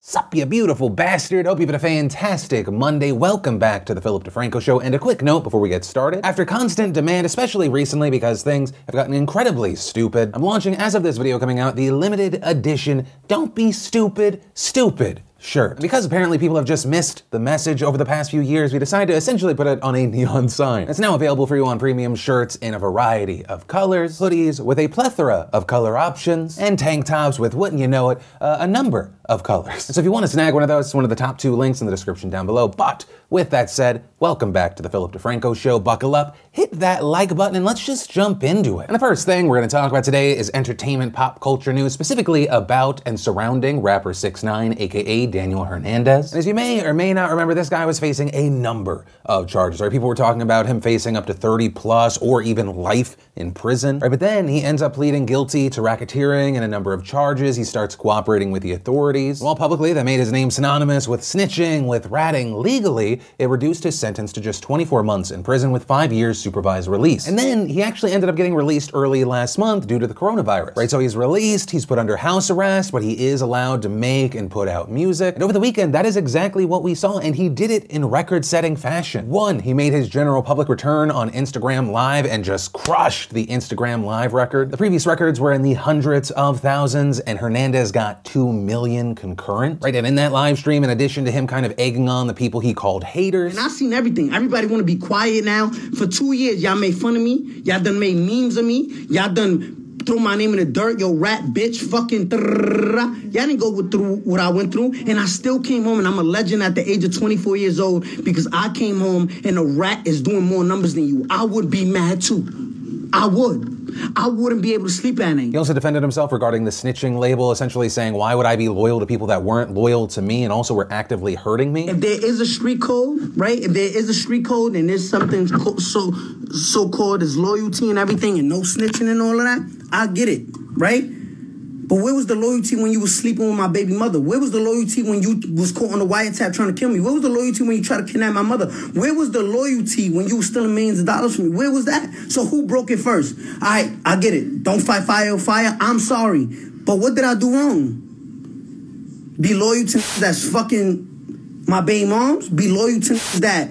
Sup, you beautiful bastard. Hope you've had a fantastic Monday. Welcome back to the Philip DeFranco Show. And a quick note before we get started. After constant demand, especially recently because things have gotten incredibly stupid, I'm launching, as of this video coming out, the limited edition Don't Be Stupid, Stupid shirt. Because apparently people have just missed the message over the past few years, we decided to essentially put it on a neon sign. It's now available for you on premium shirts in a variety of colors, hoodies with a plethora of color options, and tank tops with, wouldn't you know it, a number of colors. So if you want to snag one of those, it's one of the top 2 links in the description down below. But with that said, welcome back to the Philip DeFranco Show. Buckle up, hit that like button, and let's just jump into it. And the first thing we're going to talk about today is entertainment pop culture news, specifically about and surrounding rapper 6ix9ine, aka Daniel Hernandez. And as you may or may not remember, this guy was facing a number of charges, right? People were talking about him facing up to 30 plus or even life in prison, right? But then he ends up pleading guilty to racketeering and a number of charges. He starts cooperating with the authorities. While publicly that made his name synonymous with snitching, with ratting, legally it reduced his sentence to just 24 months in prison with 5 years supervised release. And then he actually ended up getting released early last month due to the coronavirus, right? So he's released, he's put under house arrest, but he is allowed to make and put out music. And over the weekend, that is exactly what we saw, and he did it in record-setting fashion. One, he made his general public return on Instagram Live and just crushed the Instagram Live record. The previous records were in the hundreds of thousands, and Hernandez got 2 million concurrent, right? And in that live stream, in addition to him kind of egging on the people he called haters. And I've seen everything. Everybody want to be quiet now. For 2 years, y'all made fun of me. Y'all done made memes of me. Y'all done threw my name in the dirt. Yo, rat, bitch, fucking. Y'all didn't go through what I went through. And I still came home, and I'm a legend at the age of 24 years old because I came home and a rat is doing more numbers than you. I would be mad too. I wouldn't be able to sleep at night. He also defended himself regarding the snitching label, essentially saying, why would I be loyal to people that weren't loyal to me and also were actively hurting me? If there is a street code, right? If there is a street code and there's something so-called as loyalty and everything and no snitching and all of that, I get it, right? But where was the loyalty when you was sleeping with my baby mother? Where was the loyalty when you was caught on the wiretap trying to kill me? Where was the loyalty when you tried to kidnap my mother? Where was the loyalty when you was stealing millions of dollars from me? Where was that? So who broke it first? All right, I get it. Don't fight fire with fire. I'm sorry. But what did I do wrong? Be loyal to that's fucking my baby moms? Be loyal to that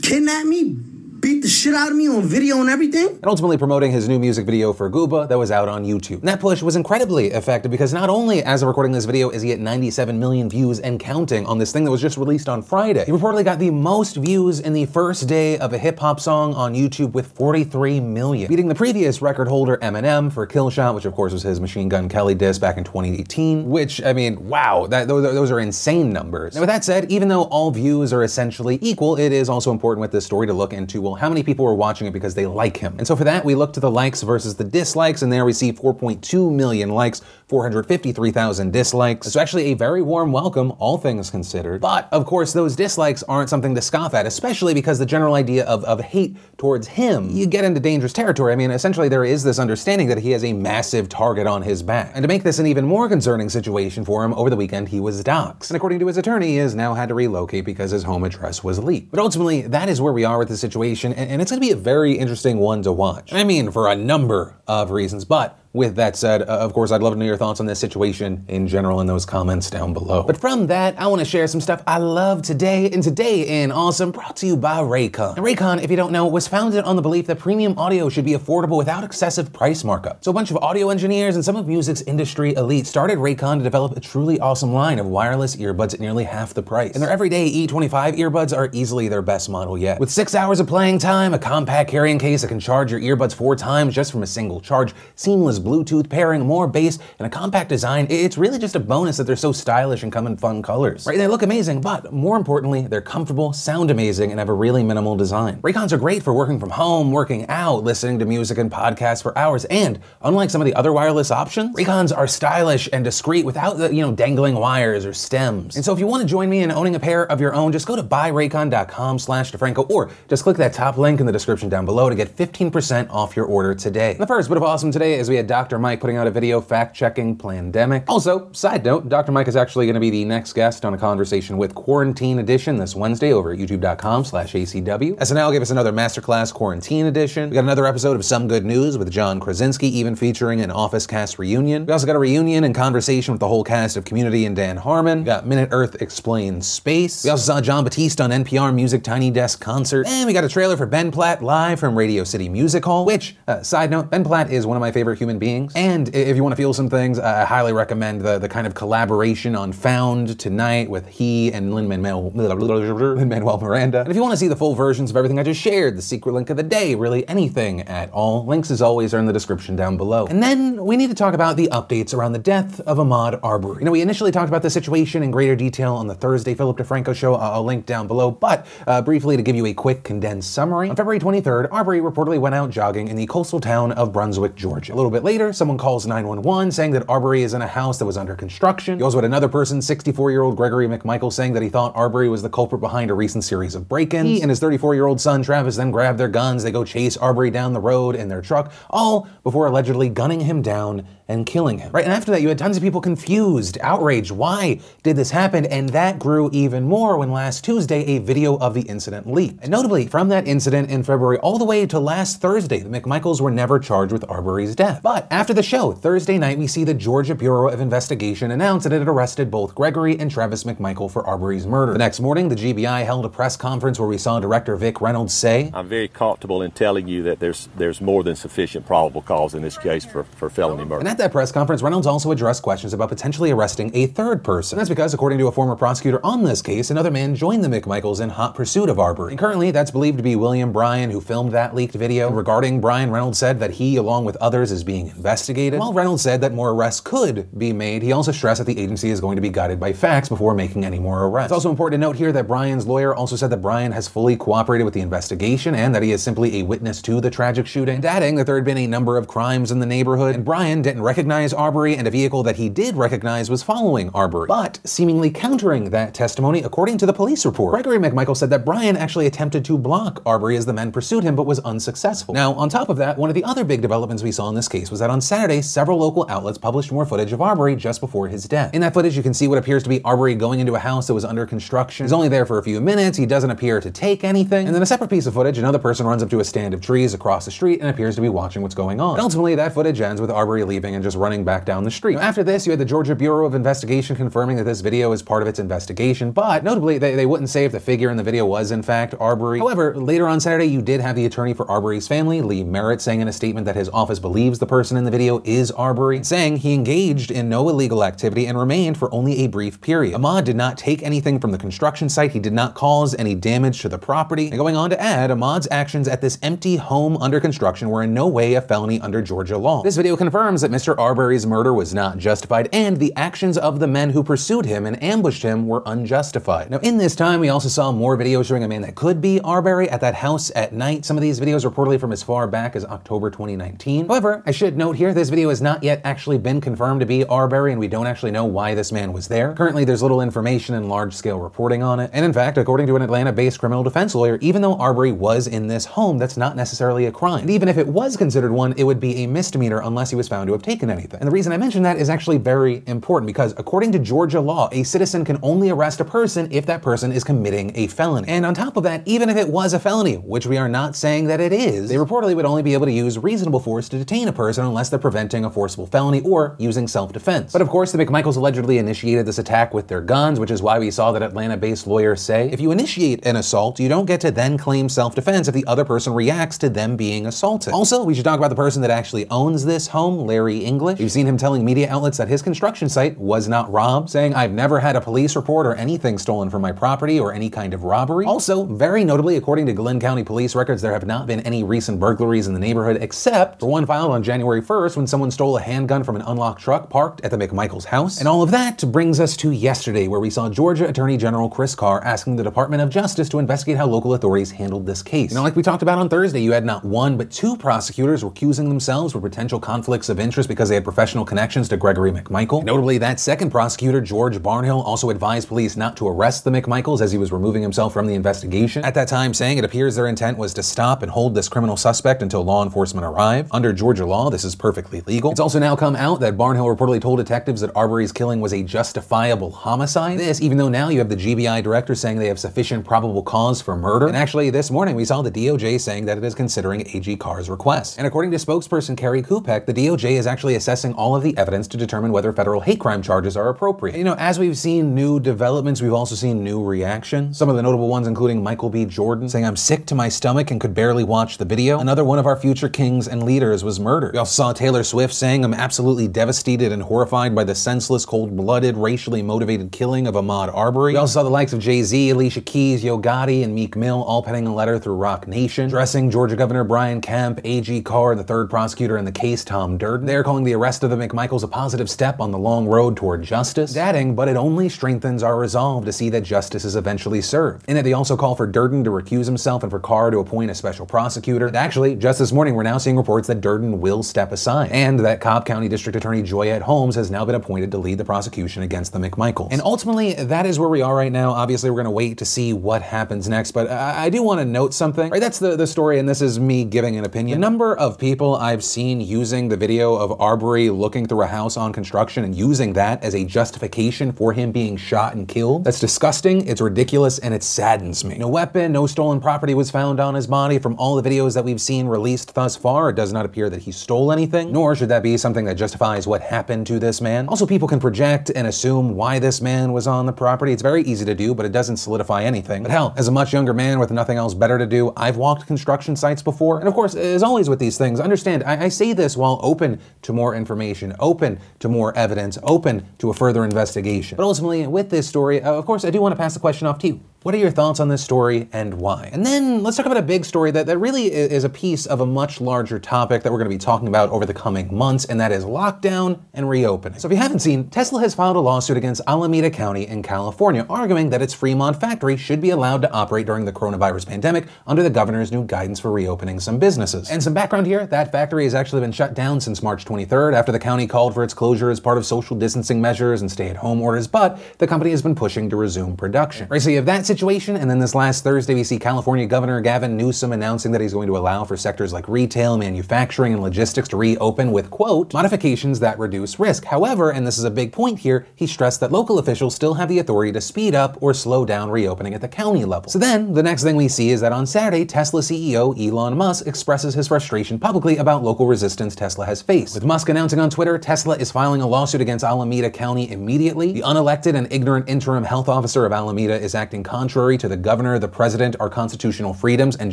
kidnap me? Beat the shit out of me on video and everything? And ultimately promoting his new music video for Gooba that was out on YouTube. And that push was incredibly effective because not only as of recording this video is he at 97 million views and counting on this thing that was just released on Friday, he reportedly got the most views in the first day of a hip-hop song on YouTube with 43 million, beating the previous record holder Eminem for Kill Shot, which of course was his Machine Gun Kelly diss back in 2018, which, I mean, wow, those are insane numbers. Now with that said, even though all views are essentially equal, it is also important with this story to look into, well, how many people are watching it because they like him? And so for that, we look to the likes versus the dislikes, and there we see 4.2 million likes, 453,000 dislikes. It's actually a very warm welcome, all things considered. But of course, those dislikes aren't something to scoff at, especially because the general idea of hate towards him, you get into dangerous territory. I mean, essentially there is this understanding that he has a massive target on his back. And to make this an even more concerning situation for him, over the weekend he was doxxed. And according to his attorney, he has now had to relocate because his home address was leaked. But ultimately, that is where we are with the situation, and it's gonna be a very interesting one to watch. I mean, for a number of reasons, but with that said, of course, I'd love to know your thoughts on this situation in general in those comments down below. But from that, I want to share some stuff I love today, and Today in Awesome, brought to you by Raycon. And Raycon, if you don't know, was founded on the belief that premium audio should be affordable without excessive price markup. So a bunch of audio engineers and some of music's industry elite started Raycon to develop a truly awesome line of wireless earbuds at nearly half the price. And their everyday E25 earbuds are easily their best model yet. With 6 hours of playing time, a compact carrying case that can charge your earbuds 4 times just from a single charge, seamless Bluetooth pairing, more bass, and a compact design, it's really just a bonus that they're so stylish and come in fun colors. Right? They look amazing, but more importantly, they're comfortable, sound amazing, and have a really minimal design. Raycons are great for working from home, working out, listening to music and podcasts for hours, and unlike some of the other wireless options, Raycons are stylish and discreet without the, dangling wires or stems. And so if you want to join me in owning a pair of your own, just go to buyraycon.com/DeFranco, or just click that top link in the description down below to get 15% off your order today. And the first bit of awesome today is we had Dr. Mike putting out a video fact-checking Plandemic. Also, side note, Dr. Mike is actually going to be the next guest on a conversation with Quarantine Edition this Wednesday over at youtube.com/ACW. SNL gave us another masterclass Quarantine Edition. We got another episode of Some Good News with John Krasinski, even featuring an Office cast reunion. We also got a reunion and conversation with the whole cast of Community and Dan Harmon. We got Minute Earth Explains Space. We also saw Jon Batiste on NPR Music Tiny Desk Concert. And we got a trailer for Ben Platt live from Radio City Music Hall, which, side note, Ben Platt is one of my favorite human beings. And if you want to feel some things, I highly recommend the kind of collaboration on Found tonight with he and Lin-Manuel Miranda. And if you want to see the full versions of everything I just shared, the secret link of the day, really anything at all, links as always are in the description down below. And then we need to talk about the updates around the death of Ahmaud Arbery. You know, we initially talked about the situation in greater detail on the Thursday Philip DeFranco show. I'll link down below, but briefly to give you a quick condensed summary. On February 23rd, Arbery reportedly went out jogging in the coastal town of Brunswick, Georgia. A little bit later, someone calls 911 saying that Arbery is in a house that was under construction. You also had another person, 64-year-old Gregory McMichael, saying that he thought Arbery was the culprit behind a recent series of break-ins. He and his 34-year-old son Travis then grab their guns, they go chase Arbery down the road in their truck, all before allegedly gunning him down and killing him. Right, and after that you had tons of people confused, outraged, why did this happen? And that grew even more when last Tuesday a video of the incident leaked. And notably, from that incident in February all the way to last Thursday, the McMichaels were never charged with Arbery's death. But after the show, Thursday night, we see the Georgia Bureau of Investigation announce that it had arrested both Gregory and Travis McMichael for Arbery's murder. The next morning, the GBI held a press conference where we saw director Vic Reynolds say, "I'm very comfortable in telling you that there's more than sufficient probable cause in this case for felony murder." And at that press conference, Reynolds also addressed questions about potentially arresting a third person. And that's because, according to a former prosecutor on this case, another man joined the McMichaels in hot pursuit of Arbery. And currently, that's believed to be William Bryan, who filmed that leaked video. And regarding Bryan, Reynolds said that he, along with others, is being investigated. While Reynolds said that more arrests could be made, he also stressed that the agency is going to be guided by facts before making any more arrests. It's also important to note here that Bryan's lawyer also said that Bryan has fully cooperated with the investigation and that he is simply a witness to the tragic shooting, and adding that there had been a number of crimes in the neighborhood, and Bryan didn't recognize Arbery, and a vehicle that he did recognize was following Arbery. But seemingly countering that testimony, according to the police report, Gregory McMichael said that Bryan actually attempted to block Arbery as the men pursued him, but was unsuccessful. Now, on top of that, one of the other big developments we saw in this case was that on Saturday, several local outlets published more footage of Arbery just before his death. In that footage, you can see what appears to be Arbery going into a house that was under construction. He's only there for a few minutes, he doesn't appear to take anything, and then a separate piece of footage, another person runs up to a stand of trees across the street and appears to be watching what's going on. And ultimately, that footage ends with Arbery leaving and just running back down the street. Now, after this, you had the Georgia Bureau of Investigation confirming that this video is part of its investigation, but notably, they wouldn't say if the figure in the video was in fact Arbery. However, later on Saturday, you did have the attorney for Arbery's family, Lee Merritt, saying in a statement that his office believes the person in the video is Arbery, saying he engaged in no illegal activity and remained for only a brief period. Ahmaud did not take anything from the construction site, he did not cause any damage to the property, and going on to add, Ahmaud's actions at this empty home under construction were in no way a felony under Georgia law. This video confirms that Mr. Arbery's murder was not justified, and the actions of the men who pursued him and ambushed him were unjustified. Now, in this time, we also saw more videos showing a man that could be Arbery at that house at night. Some of these videos reportedly from as far back as October 2019. However, I should note here, this video has not yet actually been confirmed to be Arbery, and we don't actually know why this man was there. Currently, there's little information and large-scale reporting on it. And in fact, according to an Atlanta-based criminal defense lawyer, even though Arbery was in this home, that's not necessarily a crime. And even if it was considered one, it would be a misdemeanor unless he was found to have taken anything. And the reason I mention that is actually very important because according to Georgia law, a citizen can only arrest a person if that person is committing a felony. And on top of that, even if it was a felony, which we are not saying that it is, they reportedly would only be able to use reasonable force to detain a person unless they're preventing a forcible felony or using self-defense. But of course, the McMichaels allegedly initiated this attack with their guns, which is why we saw that Atlanta-based lawyers say, if you initiate an assault, you don't get to then claim self-defense if the other person reacts to them being assaulted. Also, we should talk about the person that actually owns this home, Larry English. You've seen him telling media outlets that his construction site was not robbed, saying, I've never had a police report or anything stolen from my property or any kind of robbery. Also, very notably, according to Glenn County police records, there have not been any recent burglaries in the neighborhood except for one filed on January 1st when someone stole a handgun from an unlocked truck parked at the McMichaels house. And all of that brings us to yesterday, where we saw Georgia Attorney General Chris Carr asking the Department of Justice to investigate how local authorities handled this case. You know, like we talked about on Thursday, you had not one, but two prosecutors recusing themselves for potential conflicts of interest because they had professional connections to Gregory McMichael. Notably, that second prosecutor, George Barnhill, also advised police not to arrest the McMichaels as he was removing himself from the investigation. At that time, saying it appears their intent was to stop and hold this criminal suspect until law enforcement arrived. Under Georgia law, the this is perfectly legal. It's also now come out that Barnhill reportedly told detectives that Arbery's killing was a justifiable homicide. This, even though now you have the GBI director saying they have sufficient probable cause for murder. And actually, this morning we saw the DOJ saying that it is considering AG Carr's request. And according to spokesperson Carrie Kupek, the DOJ is actually assessing all of the evidence to determine whether federal hate crime charges are appropriate. You know, as we've seen new developments, we've also seen new reactions. Some of the notable ones including Michael B. Jordan saying, "I'm sick to my stomach and could barely watch the video." Another one of our future kings and leaders was murdered. We also saw Taylor Swift saying, "I'm absolutely devastated and horrified by the senseless, cold-blooded, racially motivated killing of Ahmaud Arbery." We also saw the likes of Jay-Z, Alicia Keys, Yo Gotti, and Meek Mill all penning a letter through Rock Nation, addressing Georgia Governor Brian Kemp, AG Carr, the third prosecutor in the case, Tom Durden. They're calling the arrest of the McMichaels a positive step on the long road toward justice, adding, "But it only strengthens our resolve to see that justice is eventually served." In it, they also call for Durden to recuse himself and for Carr to appoint a special prosecutor. And actually, just this morning, we're now seeing reports that Durden will step aside, and that Cobb County District Attorney Joyette Holmes has now been appointed to lead the prosecution against the McMichaels. And ultimately, that is where we are right now. Obviously, we're going to wait to see what happens next, but I do want to note something. Right, that's the story, and this is me giving an opinion. The number of people I've seen using the video of Arbery looking through a house on construction and using that as a justification for him being shot and killed, that's disgusting, it's ridiculous, and it saddens me. No weapon, no stolen property was found on his body. From all the videos that we've seen released thus far, it does not appear that he stole anything, nor should that be something that justifies what happened to this man. Also, people can project and assume why this man was on the property. It's very easy to do, but it doesn't solidify anything. But hell, as a much younger man with nothing else better to do, I've walked construction sites before. And of course, as always with these things, understand, I say this while open to more information, open to more evidence, open to a further investigation. But ultimately, with this story, of course, I do want to pass the question off to you. What are your thoughts on this story and why? And then let's talk about a big story that really is a piece of a much larger topic that we're going to be talking about over the coming months, and that is lockdown and reopening. So if you haven't seen, Tesla has filed a lawsuit against Alameda County in California, arguing that its Fremont factory should be allowed to operate during the coronavirus pandemic under the governor's new guidance for reopening some businesses. And some background here, that factory has actually been shut down since March 23rd after the county called for its closure as part of social distancing measures and stay-at-home orders, but the company has been pushing to resume production. Right, so you have that situation, and then this last Thursday we see California Governor Gavin Newsom announcing that he's going to allow for sectors like retail, manufacturing, and logistics to reopen with, quote, modifications that reduce risk. However, and this is a big point here, he stressed that local officials still have the authority to speed up or slow down reopening at the county level. So then, the next thing we see is that on Saturday, Tesla CEO Elon Musk expresses his frustration publicly about local resistance Tesla has faced, with Musk announcing on Twitter, Tesla is filing a lawsuit against Alameda County immediately. The unelected and ignorant interim health officer of Alameda is acting contrary to the governor, the president, our constitutional freedoms, and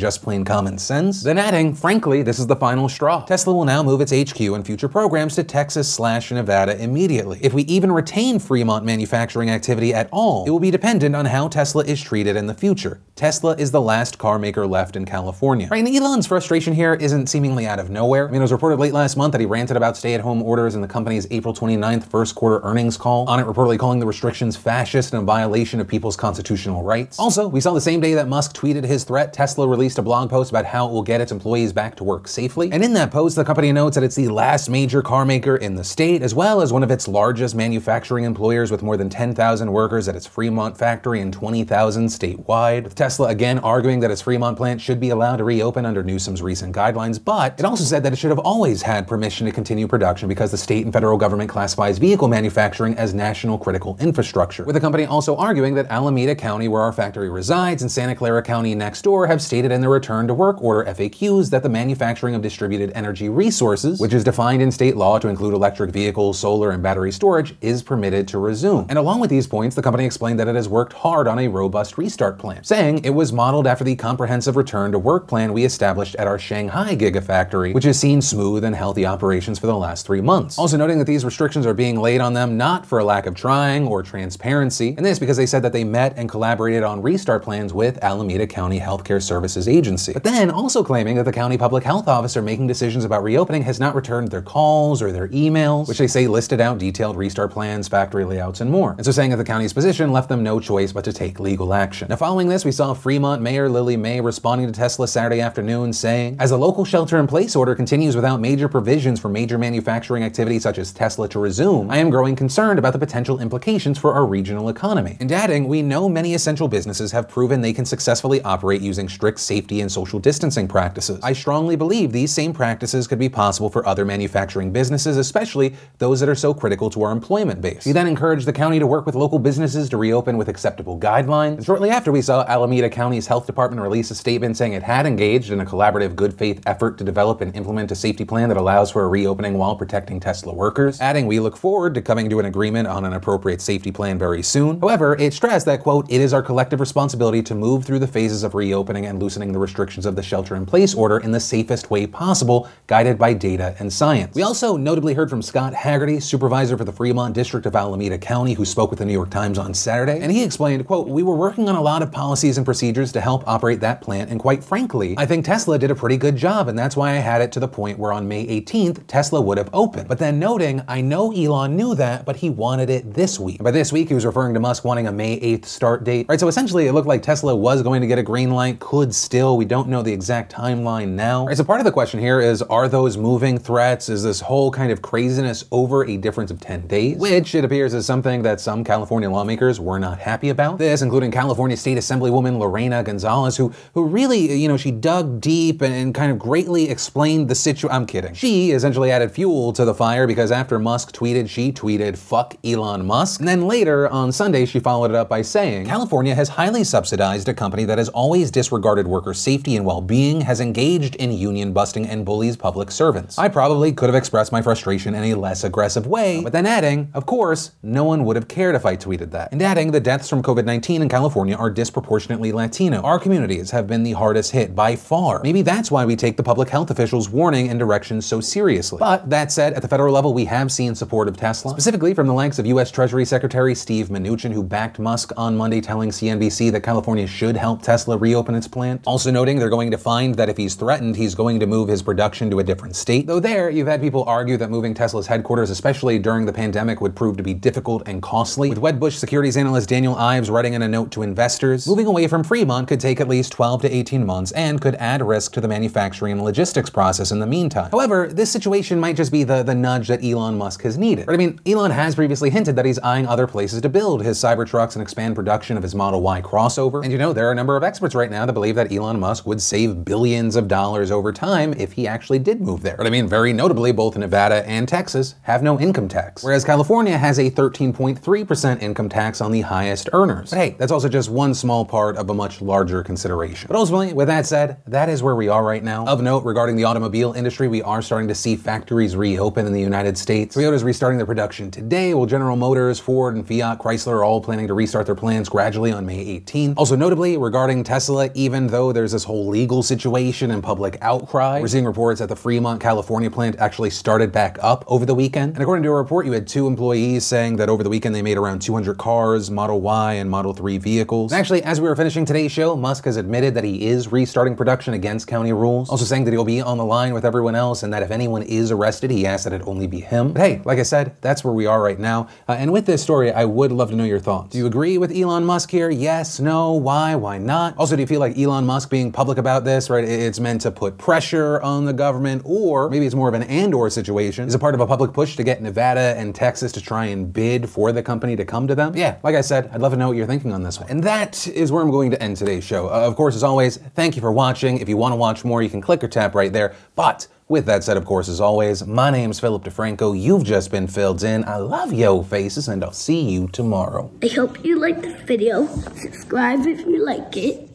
just plain common sense. Then adding, frankly, this is the final straw. Tesla will now move its HQ and future programs to Texas/Nevada immediately. If we even retain Fremont manufacturing activity at all, it will be dependent on how Tesla is treated in the future. Tesla is the last car maker left in California. Right, and Elon's frustration here isn't seemingly out of nowhere. I mean, it was reported late last month that he ranted about stay-at-home orders in the company's April 29th first quarter earnings call, on it reportedly calling the restrictions fascist and a violation of people's constitutional rights. Also, we saw the same day that Musk tweeted his threat, Tesla released a blog post about how it will get its employees back to work safely. And in that post, the company notes that it's the last major car maker in the state, as well as one of its largest manufacturing employers with more than 10,000 workers at its Fremont factory and 20,000 statewide. With Tesla again arguing that its Fremont plant should be allowed to reopen under Newsom's recent guidelines, but it also said that it should have always had permission to continue production because the state and federal government classifies vehicle manufacturing as national critical infrastructure. With the company also arguing that Alameda County, where our factory resides, and Santa Clara County next door have stated in their return to work order FAQs that the manufacturing of distributed energy resources, which is defined in state law to include electric vehicles, solar, and battery storage, is permitted to resume. And along with these points, the company explained that it has worked hard on a robust restart plan, saying it was modeled after the comprehensive return to work plan we established at our Shanghai Gigafactory, which has seen smooth and healthy operations for the last 3 months. Also noting that these restrictions are being laid on them not for a lack of trying or transparency, and this because they said that they met and collaborated on restart plans with Alameda County Healthcare Services Agency. But then also claiming that the county public health officer making decisions about reopening has not returned their calls or their emails, which they say listed out detailed restart plans, factory layouts, and more. And so saying that the county's position left them no choice but to take legal action. Now following this, we saw Fremont Mayor Lily May responding to Tesla Saturday afternoon saying, as a local shelter-in-place order continues without major provisions for major manufacturing activities such as Tesla to resume, I am growing concerned about the potential implications for our regional economy. And adding, we know many essential international businesses have proven they can successfully operate using strict safety and social distancing practices. I strongly believe these same practices could be possible for other manufacturing businesses, especially those that are so critical to our employment base. He then encouraged the county to work with local businesses to reopen with acceptable guidelines. And shortly after, we saw Alameda County's health department release a statement saying it had engaged in a collaborative good faith effort to develop and implement a safety plan that allows for a reopening while protecting Tesla workers, adding, "We look forward to coming to an agreement on an appropriate safety plan very soon." However, it stressed that, quote, "It is our collective responsibility to move through the phases of reopening and loosening the restrictions of the shelter-in-place order in the safest way possible, guided by data and science." We also notably heard from Scott Haggerty, supervisor for the Fremont District of Alameda County, who spoke with the New York Times on Saturday, and he explained, quote, "We were working on a lot of policies and procedures to help operate that plant, and quite frankly, I think Tesla did a pretty good job, and that's why I had it to the point where on May 18th, Tesla would have opened." But then noting, "I know Elon knew that, but he wanted it this week." And by this week, he was referring to Musk wanting a May 8th start date. Right, so essentially it looked like Tesla was going to get a green light, could still, we don't know the exact timeline now. Right, so part of the question here is, are those moving threats, is this whole kind of craziness over a difference of 10 days? Which it appears is something that some California lawmakers were not happy about. This, including California State Assemblywoman Lorena Gonzalez, who really, you know, she dug deep and kind of greatly explained the situation. I'm kidding. She essentially added fuel to the fire because after Musk tweeted, she tweeted, "Fuck Elon Musk." And then later on Sunday, she followed it up by saying, "California has highly subsidized a company that has always disregarded worker safety and well-being, has engaged in union busting and bullies public servants. I probably could have expressed my frustration in a less aggressive way," but then adding, "Of course, no one would have cared if I tweeted that." And adding, "The deaths from COVID-19 in California are disproportionately Latino. Our communities have been the hardest hit by far. Maybe that's why we take the public health officials' warning and directions so seriously." But that said, at the federal level, we have seen support of Tesla, specifically from the likes of U.S. Treasury Secretary Steve Mnuchin, who backed Musk on Monday, telling CNBC that California should help Tesla reopen its plant. Also noting they're going to find that if he's threatened, he's going to move his production to a different state. Though there, you've had people argue that moving Tesla's headquarters, especially during the pandemic, would prove to be difficult and costly. With Wedbush securities analyst Daniel Ives writing in a note to investors, moving away from Fremont could take at least 12 to 18 months and could add risk to the manufacturing and logistics process in the meantime. However, this situation might just be the nudge that Elon Musk has needed. Right? I mean, Elon has previously hinted that he's eyeing other places to build his Cybertrucks and expand production of his Model Y crossover. And you know, there are a number of experts right now that believe that Elon Musk would save billions of dollars over time if he actually did move there. But I mean, very notably, both Nevada and Texas have no income tax, whereas California has a 13.3% income tax on the highest earners. But hey, that's also just one small part of a much larger consideration. But ultimately, with that said, that is where we are right now. Of note, regarding the automobile industry, we are starting to see factories reopen in the United States. Toyota's restarting their production today, while General Motors, Ford, and Fiat Chrysler are all planning to restart their plans gradually on May 18th. Also notably, regarding Tesla, even though there's this whole legal situation and public outcry, we're seeing reports that the Fremont, California plant actually started back up over the weekend. And according to a report, you had 2 employees saying that over the weekend they made around 200 cars, Model Y and Model 3 vehicles. And actually, as we were finishing today's show, Musk has admitted that he is restarting production against county rules, also saying that he'll be on the line with everyone else and that if anyone is arrested, he asks that it only be him. But hey, like I said, that's where we are right now. And with this story, I would love to know your thoughts. Do you agree with Elon Musk here? Yes, no, why not? Also, do you feel like Elon Musk being public about this, right, it's meant to put pressure on the government, or maybe it's more of an and/or situation? Is it part of a public push to get Nevada and Texas to try and bid for the company to come to them? Yeah, like I said, I'd love to know what you're thinking on this one. And that is where I'm going to end today's show. Of course, as always, thank you for watching. If you want to watch more, you can click or tap right there. But with that said, of course, as always, my name's Philip DeFranco. You've just been filled in. I love yo faces, and I'll see you tomorrow. I hope you liked this video. Subscribe if you like it.